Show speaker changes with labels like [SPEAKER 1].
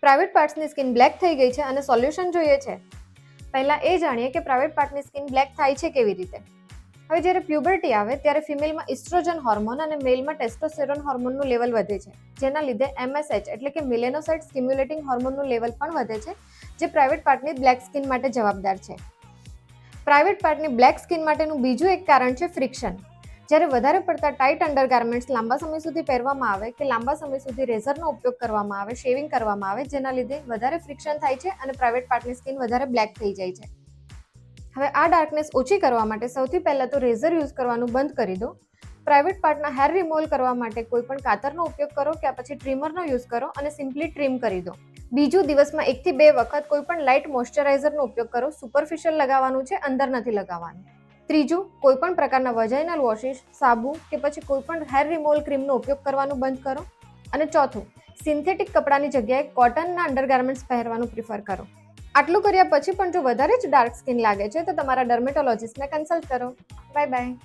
[SPEAKER 1] Private પાર્ટ્સની skin black થઈ ગઈ છે અને સોલ્યુશન જોઈએ છે. પહેલા એ જાણીએ કે પ્રાઇવેટ પાર્ટની સ્કિન બ્લેક થાય છે કેવી રીતે. હવે જ્યારે પ્યુબર્ટી આવે ત્યારે ફિમેલમાં ઇસ્ટ્રોજન હોર્મોન અને મેલમાં ટેસ્ટોસ્ટેરોન હોર્મોનનું લેવલ વધે છે, જેના લીધે MSH એટલે કે મિલેનોસાઇટ સ્ટિમ્યુલેટિંગ હોર્મોનનું લેવલ પણ વધે છે, જે પ્રાઇવેટ પાર્ટની બ્લેક સ્કિન માટે જવાબદાર છે. પ્રાઇવેટ પાર્ટની બ્લેક સ્કિન માટેનું બીજું એક કારણ છે ફ્રિક્શન. જ્યારે વધારે પડતા ટાઇટ અંડરગાર્મેન્ટ્સ લાંબા સમય સુધી પહેરવામાં આવે કે લાંબા સમય સુધી રેઝરનો ઉપયોગ કરવામાં આવે, શેવિંગ કરવામાં આવે, જેના લીધે વધારે ફ્રિક્શન થાય છે અને પ્રાઇવેટ પાર્ટની સ્કિન વધારે બ્લેક થઈ જાય છે. હવે આ ડાર્કનેસ ઓછી કરવા માટે સૌથી પહેલાં તો રેઝર યુઝ કરવાનું બંધ કરી દો. પ્રાઇવેટ પાર્ટના હેર રિમૂવલ કરવા માટે કોઈ પણ કાતરનો ઉપયોગ કરો કે પછી ટ્રીમરનો યુઝ કરો અને સિમ્પલી ટ્રીમ કરી દો. બીજું, દિવસમાં 1 થી 2 વખત કોઈ પણ લાઇટ મોઇશ્ચરાઇઝરનો ઉપયોગ કરો. સુપરફિશિયલ લગાવવાનું છે, અંદર નથી લગાવવાનું. ત્રીજું, કોઈ પણ પ્રકારના વજાઇનલ વોશિશ, સાબુ કે પછી કોઈ પણ હેર રિમૂવલ ક્રીમનો ઉપયોગ કરવાનું બંધ કરો. અને ચોથું, સિન્થેટિક કપડાની જગ્યાએ કોટનના અંડરગાર્મેન્ટ્સ પહેરવાનું પ્રિફર કરો. આટલું કર્યા પછી પણ જો વધારે જ ડાર્ક સ્કિન લાગે છે તો તમારા ડર્મેટોલોજિસ્ટને કન્સલ્ટ કરો. Bye bye.